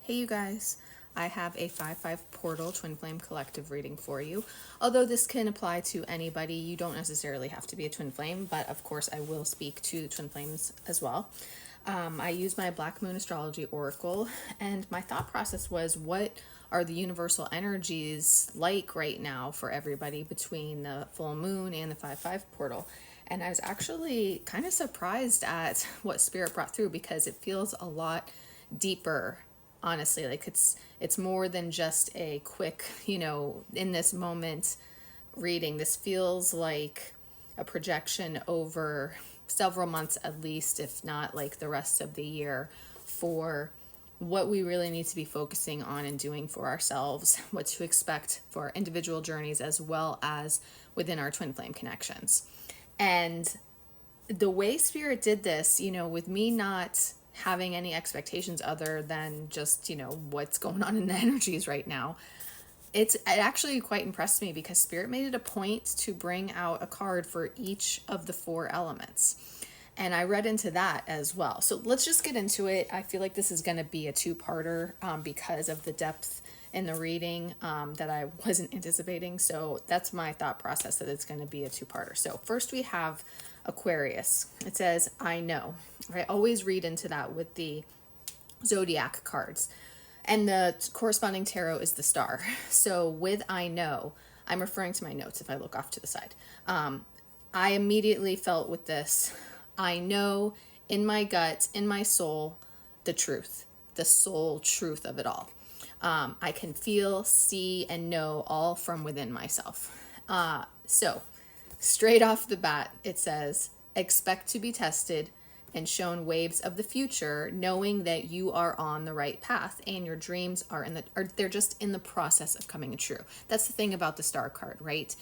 Hey you guys, I have a 5/5 portal twin flame collective reading for you. Although this can apply to anybody, you don't necessarily have to be a twin flame, but of course I will speak to twin flames as well. I use my Black Moon Astrology Oracle, and my thought process was, what are the universal energies like right now for everybody between the full moon and the 5/5 portal? And I was actually kind of surprised at what Spirit brought through, because it feels a lot deeper, honestly. Like it's more than just a quick, in this moment reading. This feels like a projection over several months at least, if not like the rest of the year, for what we really need to be focusing on and doing for ourselves, what to expect for our individual journeys as well as within our twin flame connections. And the way Spirit did this, with me not having any expectations other than just, what's going on in the energies right now, it actually quite impressed me, because Spirit made it a point to bring out a card for each of the four elements. And I read into that as well. So let's just get into it. I feel like this is going to be a two-parter because of the depth in the reading that I wasn't anticipating. So that's my thought process, that it's going to be a two-parter. So first we have Aquarius. It says, I know. I always read into that with the zodiac cards. And the corresponding tarot is the star. So with I know, I'm referring to my notes if I look off to the side. I immediately felt with this, I know in my gut, in my soul, the truth, the soul truth of it all. I can feel, see, and know all from within myself. So straight off the bat, it says, expect to be tested and shown waves of the future, knowing that you are on the right path and your dreams are they're just in the process of coming true. That's the thing about the star card, right?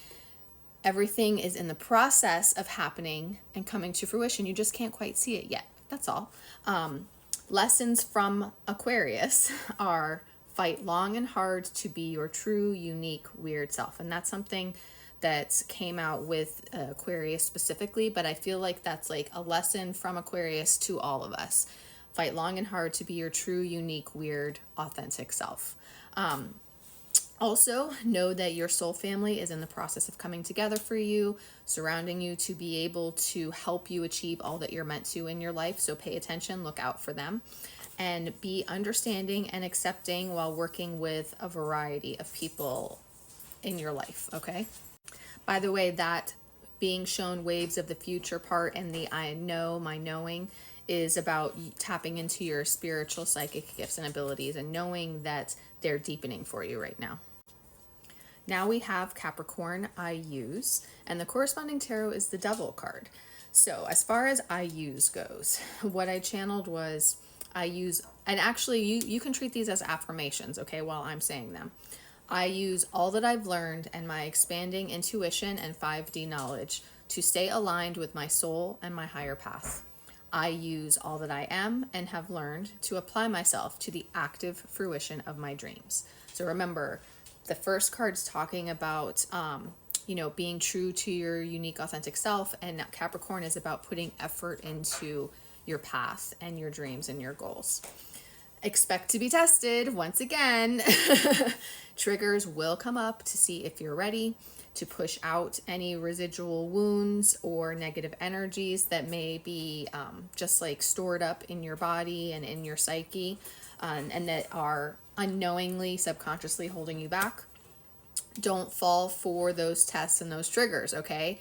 Everything is in the process of happening and coming to fruition. You just can't quite see it yet. That's all. Lessons from Aquarius are, fight long and hard to be your true, unique, weird self. And that's something that came out with Aquarius specifically, but I feel like that's like a lesson from Aquarius to all of us. Fight long and hard to be your true, unique, weird, authentic self. Also, know that your soul family is in the process of coming together for you, surrounding you to be able to help you achieve all that you're meant to in your life. So pay attention, look out for them, and be understanding and accepting while working with a variety of people in your life, okay? By the way, that being shown waves of the future part and the I know, my knowing, is about tapping into your spiritual psychic gifts and abilities and knowing that they're deepening for you right now. Now we have Capricorn, I use, and the corresponding tarot is the Devil card. So as far as I use goes, what I channeled was I use, and actually you can treat these as affirmations, okay, while I'm saying them. I use all that I've learned and my expanding intuition and 5D knowledge to stay aligned with my soul and my higher path. I use all that I am and have learned to apply myself to the active fruition of my dreams. So remember, the first card's talking about, being true to your unique, authentic self, and Capricorn is about putting effort into your path and your dreams and your goals. Expect to be tested once again. Triggers will come up to see if you're ready to push out any residual wounds or negative energies that may be just like stored up in your body and in your psyche, and that are unknowingly, subconsciously holding you back. Don't fall for those tests and those triggers, okay?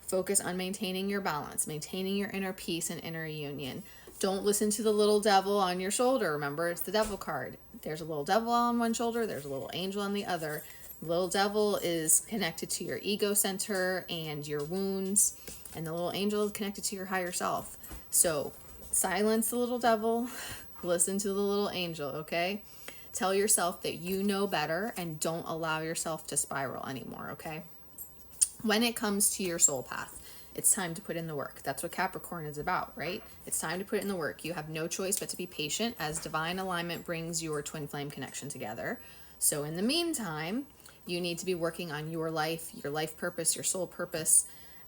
Focus on maintaining your balance, maintaining your inner peace and inner union. Don't listen to the little devil on your shoulder. Remember, it's the Devil card. There's a little devil on one shoulder, there's a little angel on the other. The little devil is connected to your ego center and your wounds, and the little angel is connected to your higher self. So silence the little devil, listen to the little angel, okay? Tell yourself that you know better and don't allow yourself to spiral anymore, okay? When it comes to your soul path, it's time to put in the work. That's what Capricorn is about, right? It's time to put in the work. You have no choice but to be patient as divine alignment brings your twin flame connection together. So in the meantime, you need to be working on your life purpose, your soul purpose,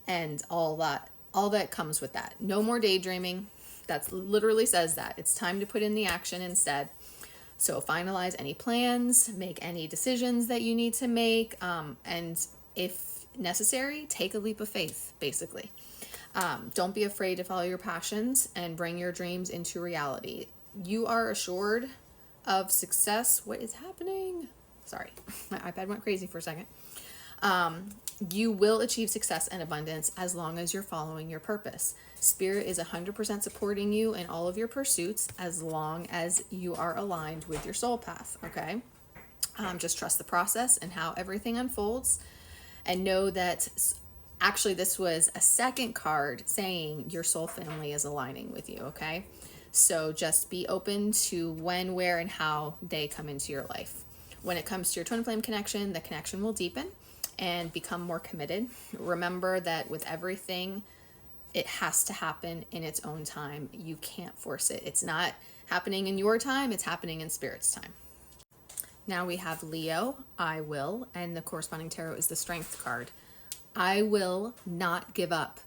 and all that comes with that. No more daydreaming. That literally says that. It's time to put in the action instead. So finalize any plans, make any decisions that you need to make, and if necessary, take a leap of faith, basically. Don't be afraid to follow your passions and bring your dreams into reality. You are assured of success. What is happening? Sorry, my iPad went crazy for a second. You will achieve success and abundance as long as you're following your purpose. Spirit is 100% supporting you in all of your pursuits as long as you are aligned with your soul path, okay? Just trust the process and how everything unfolds, and know that actually this was a second card saying your soul family is aligning with you, okay? So just be open to when, where, and how they come into your life. When it comes to your twin flame connection, the connection will deepen and become more committed. Remember that with everything, it has to happen in its own time. You can't force it. It's not happening in your time, it's happening in Spirit's time. Now we have Leo, I will, and the corresponding tarot is the Strength card. I will not give up.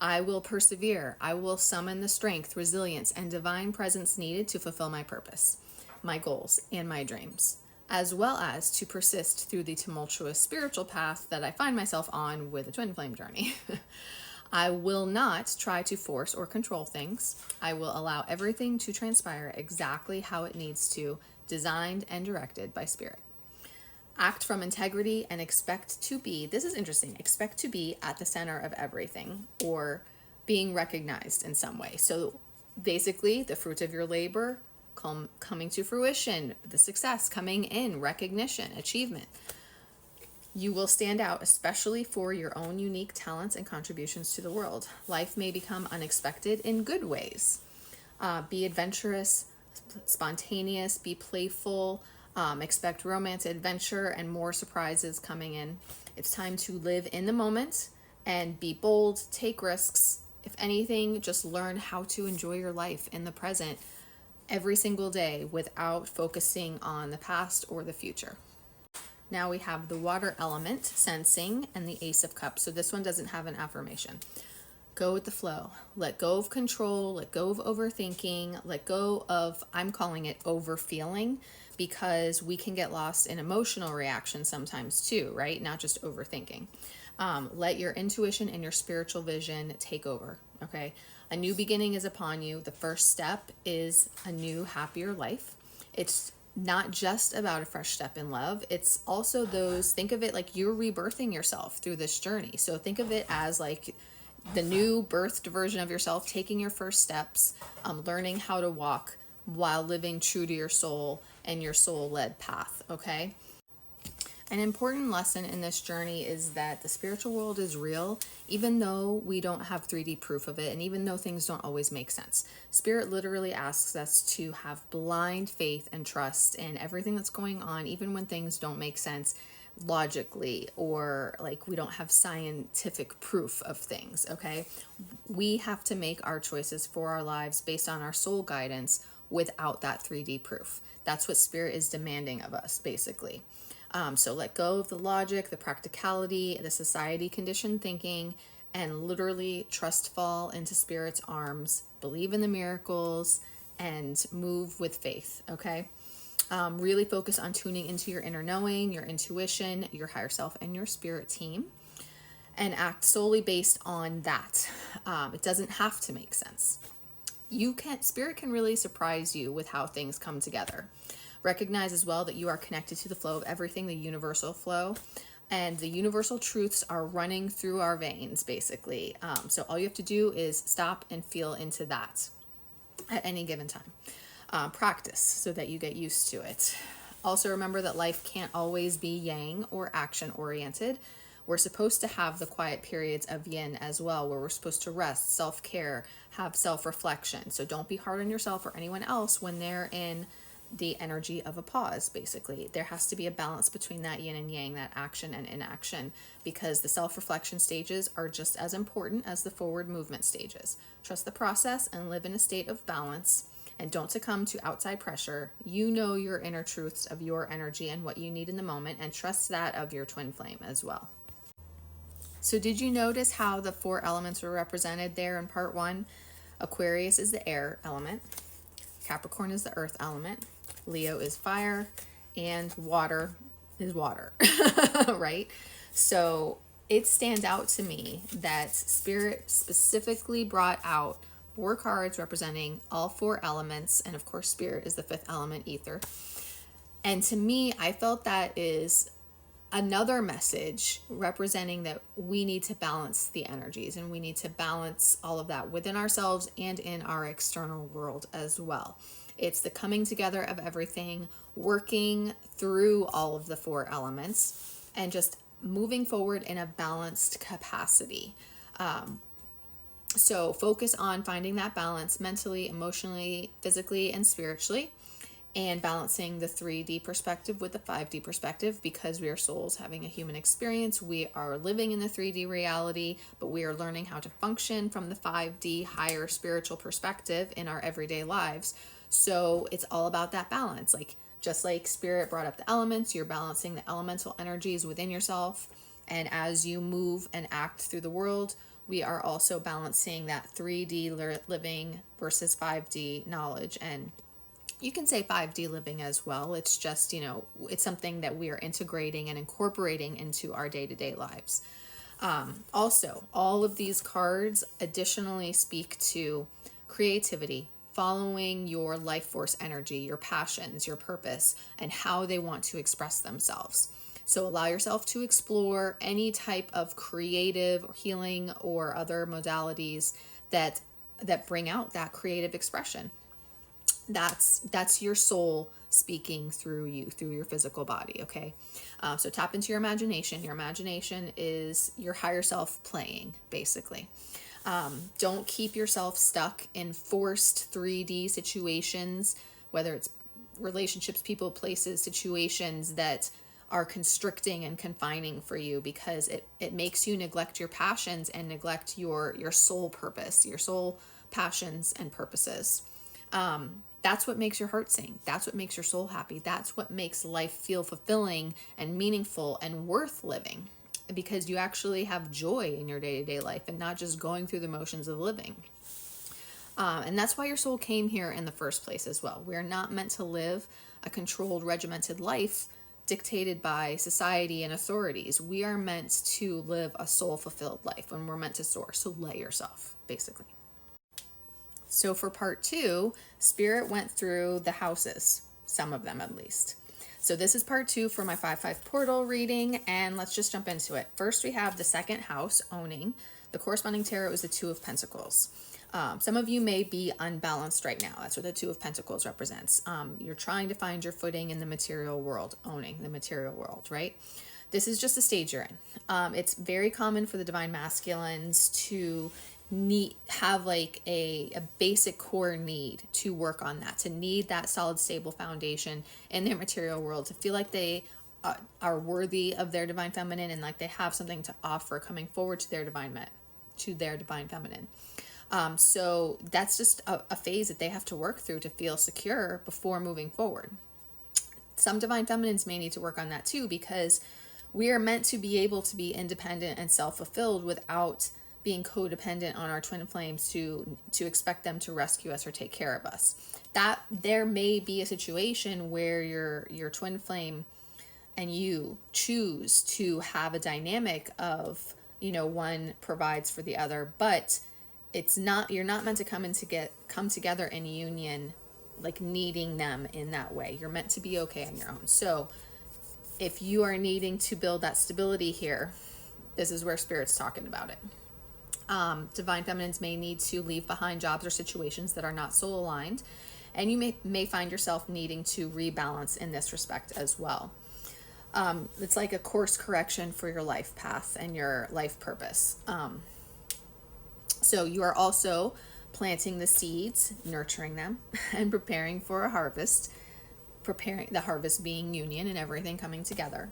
I will persevere. I will summon the strength, resilience, and divine presence needed to fulfill my purpose, my goals, and my dreams, as well as to persist through the tumultuous spiritual path that I find myself on with a twin flame journey. I will not try to force or control things. I will allow everything to transpire exactly how it needs to, designed and directed by Spirit. Act from integrity and expect to be, this is interesting, expect to be at the center of everything or being recognized in some way. So basically, the fruit of your labor coming to fruition, the success coming in, recognition, achievement. You will stand out, especially for your own unique talents and contributions to the world. Life may become unexpected in good ways. Be adventurous, spontaneous, be playful, expect romance, adventure, and more surprises coming in. It's time to live in the moment and be bold, take risks. If anything, just learn how to enjoy your life in the present every single day without focusing on the past or the future. Now we have the water element, sensing, and the Ace of Cups. So this one doesn't have an affirmation. Go with the flow. Let go of control, let go of overthinking, let go of, I'm calling it overfeeling, because we can get lost in emotional reactions sometimes too, right? Not just overthinking. Let your intuition and your spiritual vision take over, okay? A new beginning is upon you. The first step is a new, happier life. It's not just about a fresh step in love. It's also those, think of it like you're rebirthing yourself through this journey. So think of it as like the new birthed version of yourself, taking your first steps, learning how to walk while living true to your soul and your soul-led path, okay? An important lesson in this journey is that the spiritual world is real, even though we don't have 3D proof of it, and even though things don't always make sense. Spirit literally asks us to have blind faith and trust in everything that's going on, even when things don't make sense logically, or like we don't have scientific proof of things, okay? We have to make our choices for our lives based on our soul guidance without that 3D proof. That's what Spirit is demanding of us, basically. So let go of the logic, the practicality, the society conditioned thinking, and literally fall into Spirit's arms, believe in the miracles, and move with faith, okay? Really focus on tuning into your inner knowing, your intuition, your higher self, and your spirit team, and act solely based on that. It doesn't have to make sense. Spirit can really surprise you with how things come together. Recognize as well that you are connected to the flow of everything, the universal flow, and the universal truths are running through our veins, basically. So all you have to do is stop and feel into that at any given time. Practice so that you get used to it. Also remember that life can't always be yang or action oriented. We're supposed to have the quiet periods of yin as well, where we're supposed to rest, self-care, have self-reflection. So don't be hard on yourself or anyone else when they're in the energy of a pause, basically. There has to be a balance between that yin and yang, that action and inaction, because the self-reflection stages are just as important as the forward movement stages. Trust the process and live in a state of balance, and don't succumb to outside pressure. You know your inner truths of your energy and what you need in the moment, and trust that of your twin flame as well. So did you notice how the 4 elements were represented there in part 1? Aquarius is the air element. Capricorn is the earth element. Leo is fire, and water is water, right? So it stands out to me that Spirit specifically brought out 4 cards representing all 4 elements. And of course, Spirit is the 5th element, ether. And to me, I felt that is another message representing that we need to balance the energies, and we need to balance all of that within ourselves and in our external world as well. It's the coming together of everything, working through all of the 4 elements, and just moving forward in a balanced capacity. So focus on finding that balance mentally, emotionally, physically, and spiritually, and balancing the 3D perspective with the 5D perspective, because we are souls having a human experience. We are living in the 3D reality, but we are learning how to function from the 5D higher spiritual perspective in our everyday lives. So it's all about that balance. Like, just like Spirit brought up the elements, you're balancing the elemental energies within yourself. And as you move and act through the world, we are also balancing that 3D living versus 5D knowledge. And you can say 5D living as well. It's just, it's something that we are integrating and incorporating into our day-to-day lives. Also, all of these cards additionally speak to creativity, following your life force energy, your passions, your purpose, and how they want to express themselves. So allow yourself to explore any type of creative or healing or other modalities that bring out that creative expression. That's your soul speaking through you, through your physical body, okay? So tap into your imagination. Your imagination is your higher self playing, basically. Don't keep yourself stuck in forced 3D situations, whether it's relationships, people, places, situations that are constricting and confining for you, because it makes you neglect your passions and neglect your soul purpose, your soul passions and purposes. That's what makes your heart sing. That's what makes your soul happy. That's what makes life feel fulfilling and meaningful and worth living, because you actually have joy in your day-to-day life and not just going through the motions of living. And that's why your soul came here in the first place as well. We're not meant to live a controlled, regimented life dictated by society and authorities. We are meant to live a soul-fulfilled life, and we're meant to soar. So let yourself, basically. So for part 2, Spirit went through the houses, some of them at least. So this is part 2 for my 5/5 portal reading, and let's just jump into it. First, we have the 2nd house, owning. The corresponding tarot is the 2 of Pentacles. Some of you may be unbalanced right now. That's what the 2 of Pentacles represents. You're trying to find your footing in the material world, owning the material world, right? This is just the stage you're in. It's very common for the divine masculines to have like a basic core need to work on that, to need that solid, stable foundation in their material world, to feel like they are worthy of their divine feminine, and like they have something to offer coming forward to their divine feminine. So that's just a phase that they have to work through to feel secure before moving forward. Some divine feminines may need to work on that too, because we are meant to be able to be independent and self-fulfilled without being codependent on our twin flames to expect them to rescue us or take care of us. That there may be a situation where your twin flame and you choose to have a dynamic of, one provides for the other, but you're not meant to come together in union like needing them in that way. You're meant to be okay on your own. So if you are needing to build that stability here, this is where Spirit's talking about it. Divine feminines may need to leave behind jobs or situations that are not soul aligned, and you may find yourself needing to rebalance in this respect as well. It's like a course correction for your life path and your life purpose. So you are also planting the seeds, nurturing them, and preparing for a harvest, preparing the harvest being union and everything coming together.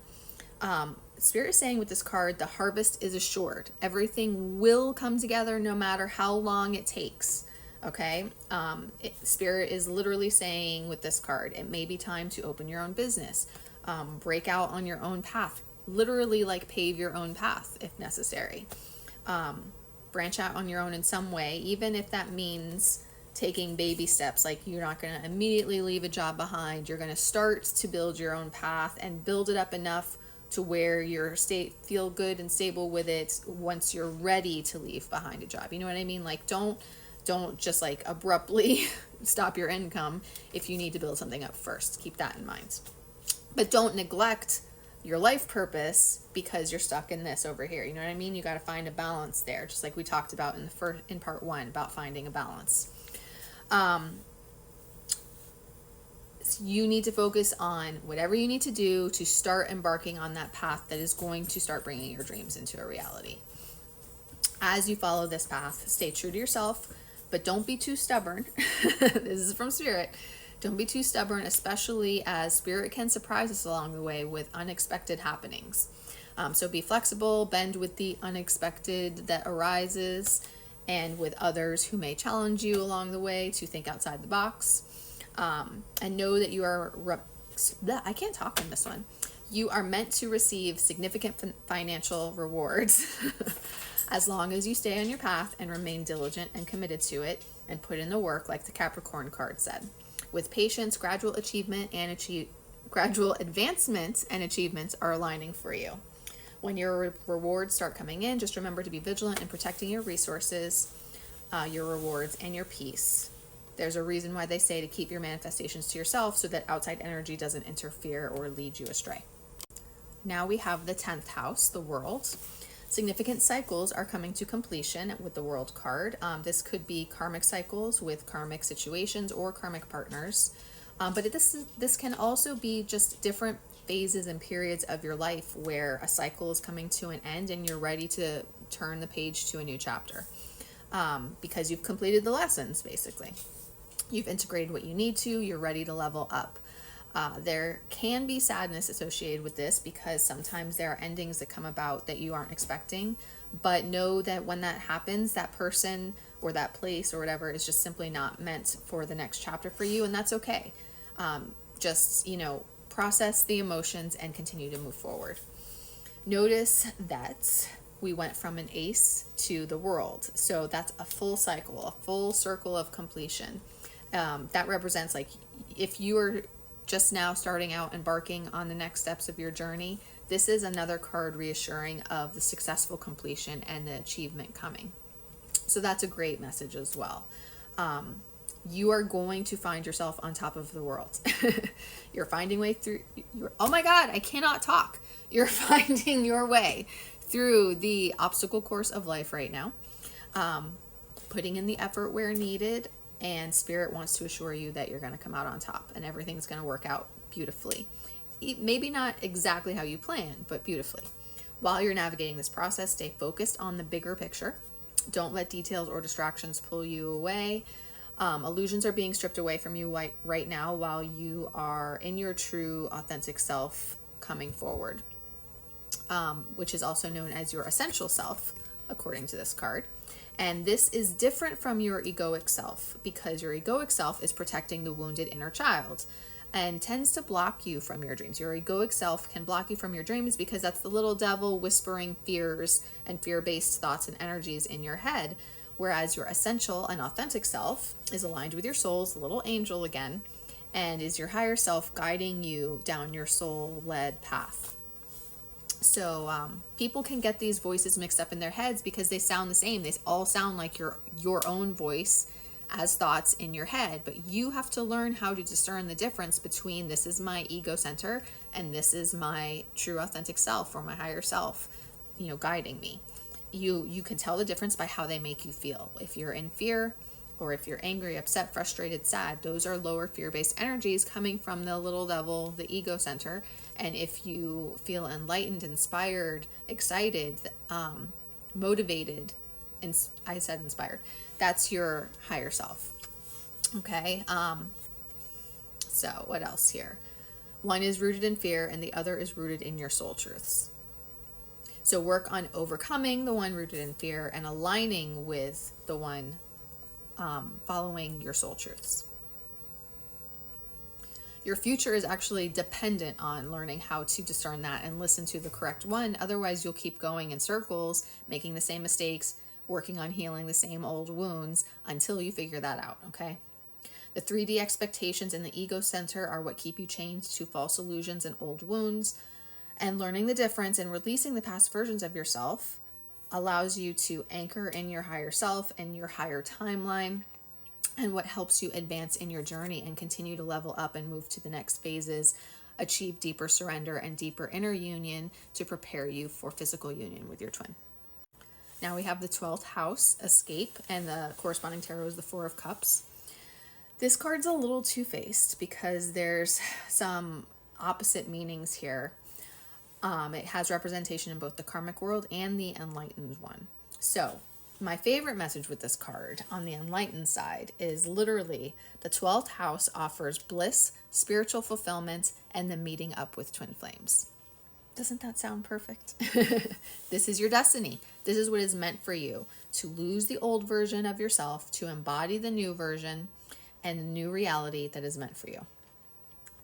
Spirit is saying with this card, the harvest is assured. Everything will come together no matter how long it takes. Okay? Spirit is literally saying with this card, it may be time to open your own business, break out on your own path, literally like pave your own path if necessary. Branch out on your own in some way, even if that means taking baby steps. Like, you're not going to immediately leave a job behind. You're going to start to build your own path and build it up enough to where you're feel good and stable with it once you're ready to leave behind a job. You know what I mean? Like, don't just like abruptly stop your income if you need to build something up first. Keep that in mind. But don't neglect your life purpose because you're stuck in this over here. You know what I mean? You got to find a balance there, just like we talked about in part 1 about finding a balance. You need to focus on whatever you need to do to start embarking on that path that is going to start bringing your dreams into a reality. As you follow this path, stay true to yourself, but don't be too stubborn. This is from Spirit. Don't be too stubborn, especially as Spirit can surprise us along the way with unexpected happenings. So be flexible, bend with the unexpected that arises, and with others who may challenge you along the way to think outside the box. And know that you are, I can't talk in this one. You are meant to receive significant financial rewards as long as you stay on your path and remain diligent and committed to it and put in the work, like the Capricorn card said. With patience, gradual advancement and achievements are aligning for you. When your rewards start coming in, just remember to be vigilant in protecting your resources, your rewards, and your peace. There's a reason why they say to keep your manifestations to yourself so that outside energy doesn't interfere or lead you astray. Now we have the 10th house, the world. Significant cycles are coming to completion with the world card. This could be karmic cycles with karmic situations or karmic partners. But this can also be just different phases and periods of your life where a cycle is coming to an end and you're ready to turn the page to a new chapter. Because you've completed the lessons, basically. You've integrated what you need to, you're ready to level up. There can be sadness associated with this because sometimes there are endings that come about that you aren't expecting, but know that when that happens, that person or that place or whatever is just simply not meant for the next chapter for you, and that's okay. Just, process the emotions and continue to move forward. Notice that we went from an ace to the world, so that's a full cycle, a full circle of completion. That represents, like, if you are just now starting out, embarking on the next steps of your journey, this is another card reassuring of the successful completion and the achievement coming. So that's a great message as well. You are going to find yourself on top of the world. You're finding way through. Oh my God, I cannot talk. You're finding your way through the obstacle course of life right now, putting in the effort where needed. And Spirit wants to assure you that you're going to come out on top and everything's going to work out beautifully. Maybe not exactly how you planned, but beautifully. While you're navigating this process, stay focused on the bigger picture. Don't let details or distractions pull you away. Illusions are being stripped away from you right now while you are in your true, authentic self coming forward, which is also known as your essential self, according to this card. And this is different from your egoic self because your egoic self is protecting the wounded inner child and tends to block you from your dreams. Your egoic self can block you from your dreams because that's the little devil whispering fears and fear-based thoughts and energies in your head, whereas your essential and authentic self is aligned with your soul's little angel again and is your higher self guiding you down your soul-led path. So people can get these voices mixed up in their heads because they sound the same. They all sound like your own voice as thoughts in your head, but you have to learn how to discern the difference between this is my ego center and this is my true authentic self or my higher self, guiding me. You can tell the difference by how they make you feel. If you're in fear or if you're angry, upset, frustrated, sad, those are lower fear-based energies coming from the little devil, the ego center. And if you feel enlightened, inspired, excited, motivated, and I said inspired, that's your higher self. Okay. So what else here? One is rooted in fear and the other is rooted in your soul truths. So work on overcoming the one rooted in fear and aligning with the one following your soul truths. Your future is actually dependent on learning how to discern that and listen to the correct one. Otherwise, you'll keep going in circles, making the same mistakes, working on healing the same old wounds until you figure that out, okay? The 3D expectations in the ego center are what keep you chained to false illusions and old wounds. And learning the difference and releasing the past versions of yourself allows you to anchor in your higher self and your higher timeline, and what helps you advance in your journey and continue to level up and move to the next phases, achieve deeper surrender and deeper inner union to prepare you for physical union with your twin. Now we have the 12th house, escape, and the corresponding tarot is the Four of Cups. This card's a little two-faced because there's some opposite meanings here. It has representation in both the karmic world and the enlightened one. So my favorite message with this card on the enlightened side is literally the 12th house offers bliss, spiritual fulfillment, and the meeting up with twin flames. Doesn't that sound perfect? This is your destiny. This is what is meant for you, to lose the old version of yourself, to embody the new version and the new reality that is meant for you.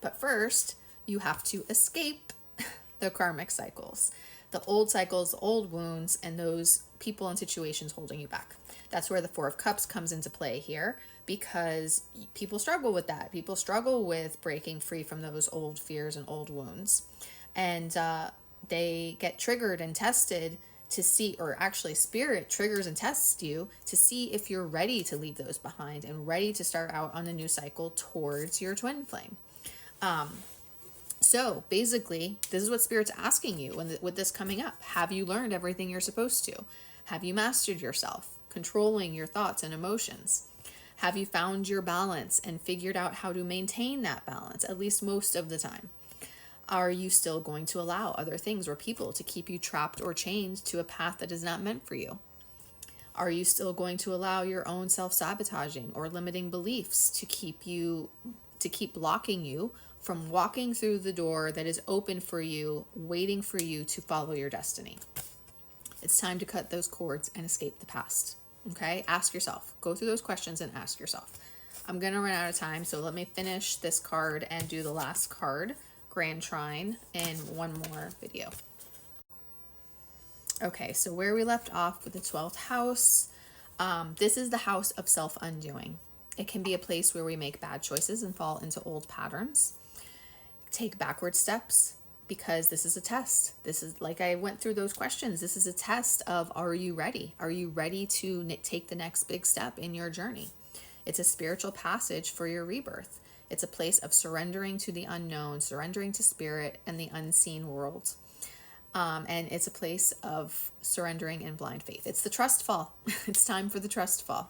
But first, you have to escape the karmic cycles, the old cycles, old wounds, and those people and situations holding you back. That's where the Four of Cups comes into play here, because people struggle with that. People struggle with breaking free from those old fears and old wounds. And they get triggered and tested to see, or actually spirit triggers and tests you to see if you're ready to leave those behind and ready to start out on a new cycle towards your twin flame. So basically, this is what Spirit's asking you with this coming up. Have you learned everything you're supposed to? Have you mastered yourself, controlling your thoughts and emotions? Have you found your balance and figured out how to maintain that balance, at least most of the time? Are you still going to allow other things or people to keep you trapped or chained to a path that is not meant for you? Are you still going to allow your own self-sabotaging or limiting beliefs to keep blocking you from walking through the door that is open for you, waiting for you to follow your destiny? It's time to cut those cords and escape the past. Okay? Ask yourself. Go through those questions and ask yourself. I'm going to run out of time, so let me finish this card and do the last card, Grand Trine, in one more video. Okay, so where we left off with the 12th house, this is the house of self-undoing. It can be a place where we make bad choices and fall into old patterns. Take backward steps, because this is a test. This is, like I went through those questions, this is a test of, are you ready? Are you ready to take the next big step in your journey? It's a spiritual passage for your rebirth. It's a place of surrendering to the unknown, surrendering to spirit and the unseen world. And it's a place of surrendering in blind faith. It's the trust fall. It's time for the trust fall.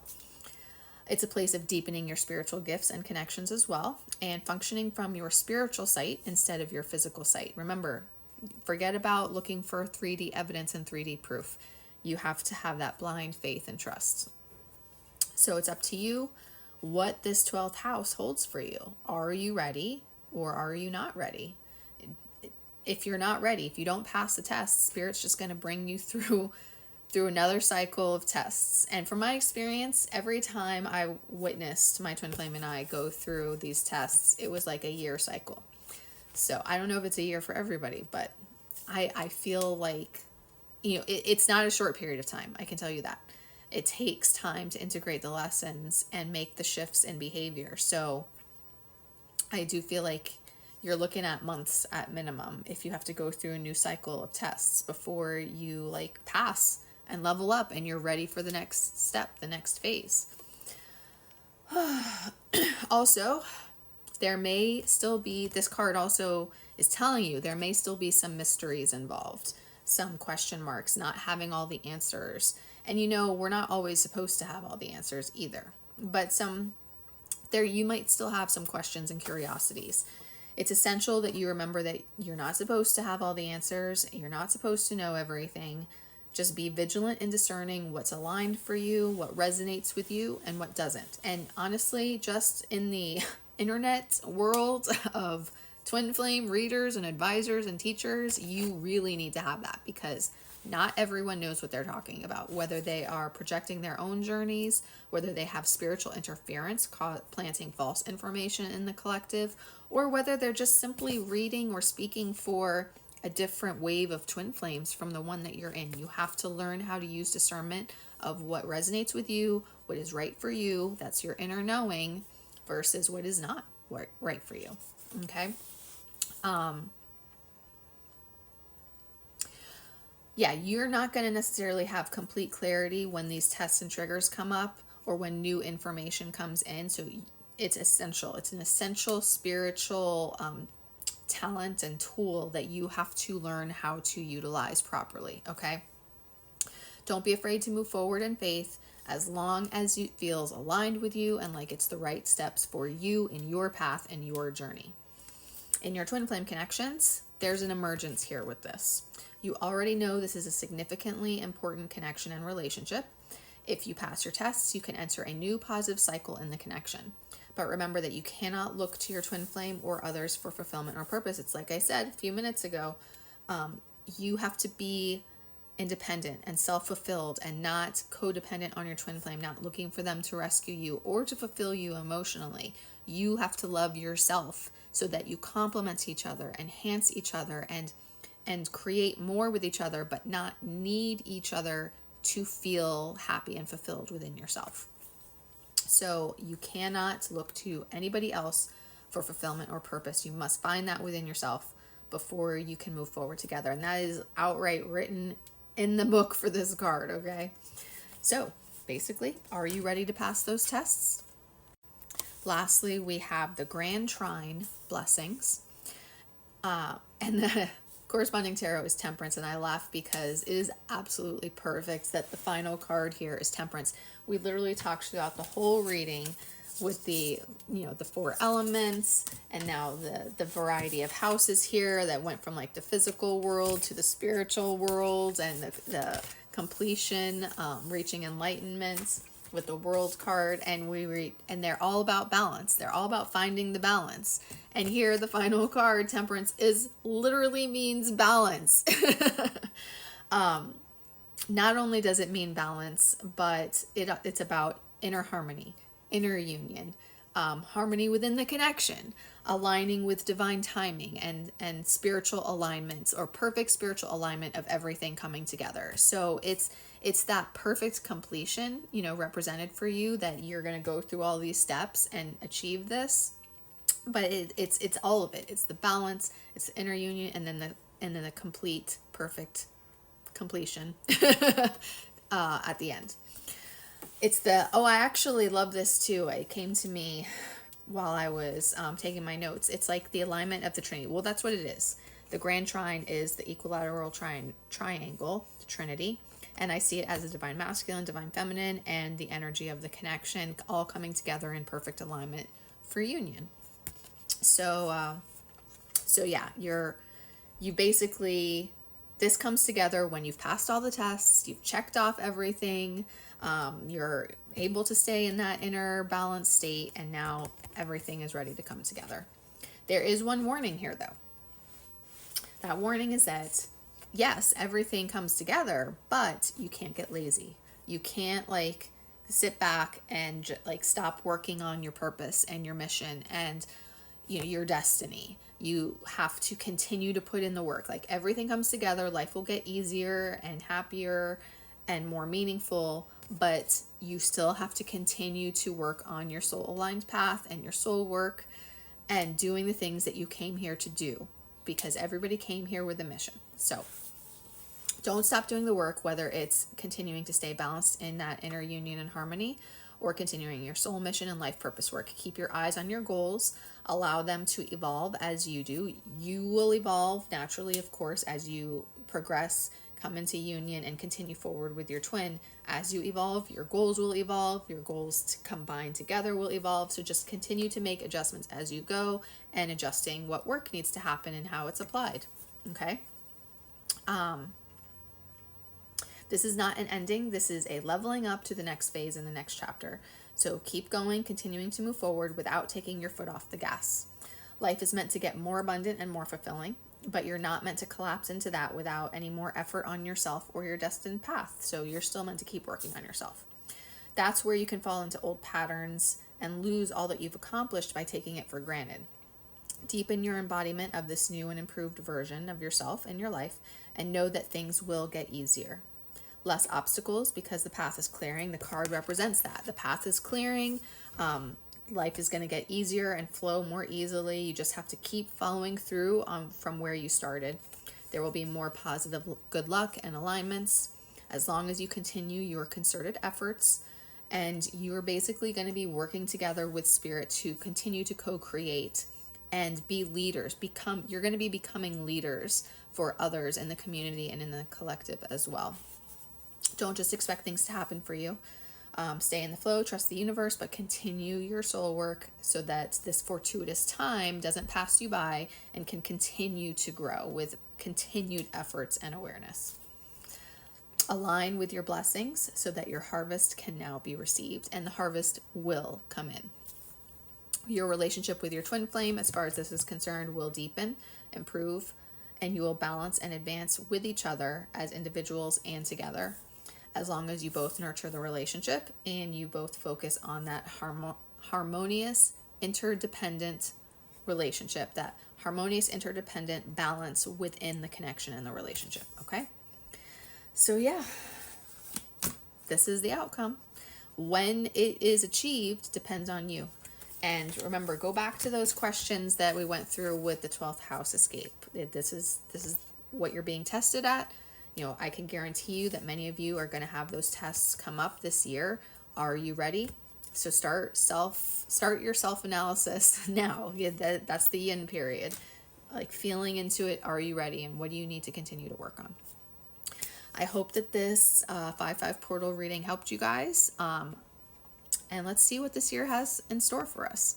It's a place of deepening your spiritual gifts and connections as well, and functioning from your spiritual sight instead of your physical sight. Remember, forget about looking for 3D evidence and 3D proof. You have to have that blind faith and trust. So it's up to you what this 12th house holds for you. Are you ready, or are you not ready? If you're not ready, if you don't pass the test, Spirit's just going to bring you through another cycle of tests. And from my experience, every time I witnessed my twin flame and I go through these tests, it was like a year cycle. So I don't know if it's a year for everybody, but I feel like, it's not a short period of time. I can tell you that. It takes time to integrate the lessons and make the shifts in behavior. So I do feel like you're looking at months at minimum if you have to go through a new cycle of tests before you pass and level up and you're ready for the next step, the next phase. Also, there may still be, this card also is telling you there may still be some mysteries involved, some question marks, not having all the answers. And we're not always supposed to have all the answers either, but you might still have some questions and curiosities. It's essential that you remember that you're not supposed to have all the answers. You're not supposed to know everything. Just be vigilant in discerning what's aligned for you, what resonates with you, and what doesn't. And honestly, just in the internet world of twin flame readers and advisors and teachers, you really need to have that, because not everyone knows what they're talking about, whether they are projecting their own journeys, whether they have spiritual interference, planting false information in the collective, or whether they're just simply reading or speaking for a different wave of twin flames from the one that you're in. You have to learn how to use discernment of what resonates with you, what is right for you, that's your inner knowing, versus what is not right for you. Okay. Yeah, you're not going to necessarily have complete clarity when these tests and triggers come up or when new information comes in. So it's essential. It's an essential spiritual talent and tool that you have to learn how to utilize properly. Okay. Don't be afraid to move forward in faith as long as it feels aligned with you and like it's the right steps for you in your path and your journey. In your twin flame connections, there's an emergence here with this. You already know this is a significantly important connection and relationship. If you pass your tests, you can enter a new positive cycle in the connection. But remember that you cannot look to your twin flame or others for fulfillment or purpose. It's like I said a few minutes ago, you have to be independent and self-fulfilled and not codependent on your twin flame, not looking for them to rescue you or to fulfill you emotionally. You have to love yourself so that you complement each other, enhance each other, and create more with each other, but not need each other to feel happy and fulfilled within yourself. So you cannot look to anybody else for fulfillment or purpose. You must find that within yourself before you can move forward together. And that is outright written in the book for this card, okay? So basically, are you ready to pass those tests? Lastly, we have the Grand Trine blessings. And the corresponding tarot is Temperance, and I laugh because it is absolutely perfect that the final card here is Temperance. We literally talked throughout the whole reading with the four elements, and now the variety of houses here that went from like the physical world to the spiritual world, and the completion, reaching enlightenment with the World card, and and they're all about balance. They're all about finding the balance. And here the final card, Temperance, is literally means balance. Not only does it mean balance, but it's about inner harmony, inner union, harmony within the connection, aligning with divine timing and spiritual alignments, or perfect spiritual alignment of everything coming together. So it's that perfect completion, represented for you, that you're going to go through all these steps and achieve this. But it's all of it. It's the balance, it's the inner union, and then the complete perfect completion at the end. It's I actually love this too. It came to me while I was taking my notes. It's like the alignment of the Trinity. Well, that's what it is. The Grand Trine is the equilateral triangle, the Trinity. And I see it as a divine masculine, divine feminine, and the energy of the connection all coming together in perfect alignment for union. So yeah, you basically, this comes together when you've passed all the tests, you've checked off everything, you're able to stay in that inner balanced state, and now everything is ready to come together. There is one warning here, though. That warning is that, yes, everything comes together, but you can't get lazy. You can't sit back and stop working on your purpose and your mission and your destiny. You have to continue to put in the work. Everything comes together, life will get easier and happier and more meaningful, but you still have to continue to work on your soul aligned path and your soul work and doing the things that you came here to do, because everybody came here with a mission. So don't stop doing the work, whether it's continuing to stay balanced in that inner union and harmony, or continuing your soul mission and life purpose work. Keep your eyes on your goals. Allow them to evolve as you do. You will evolve naturally, of course, as you progress, come into union, and continue forward with your twin. As you evolve, your goals will evolve. Your goals to combine together will evolve. So just continue to make adjustments as you go, and adjusting what work needs to happen and how it's applied. Okay? This is not an ending. This is a leveling up to the next phase in the next chapter. So keep going, continuing to move forward without taking your foot off the gas. Life is meant to get more abundant and more fulfilling, but you're not meant to collapse into that without any more effort on yourself or your destined path. So you're still meant to keep working on yourself. That's where you can fall into old patterns and lose all that you've accomplished by taking it for granted. Deepen your embodiment of this new and improved version of yourself and your life, and know that things will get easier. less obstacles because the path is clearing. The card represents that. The path is clearing. Life is going to get easier and flow more easily. You just have to keep following through from where you started. There will be more positive good luck and alignments as long as you continue your concerted efforts, and you're basically going to be working together with spirit to continue to co-create and be leaders. You're going to be becoming leaders for others in the community and in the collective as well. Don't just expect things to happen for you. Stay in the flow, trust the universe, but continue your soul work so that this fortuitous time doesn't pass you by and can continue to grow with continued efforts and awareness. Align with your blessings so that your harvest can now be received, and the harvest will come in. Your relationship with your twin flame, as far as this is concerned, will deepen, improve, and you will balance and advance with each other as individuals and together, as long as you both nurture the relationship and you both focus on that harmonious, interdependent relationship, that harmonious, interdependent balance within the connection and the relationship, okay? So yeah, this is the outcome. When it is achieved depends on you. And remember, go back to those questions that we went through with the 12th house escape. This is what you're being tested at. You know, I can guarantee you that many of you are going to have those tests come up this year. Are you ready? So start your self-analysis now. Yeah, that's the yin period. Like feeling into it. Are you ready? And what do you need to continue to work on? I hope that this 5/5 portal reading helped you guys. And let's see what this year has in store for us.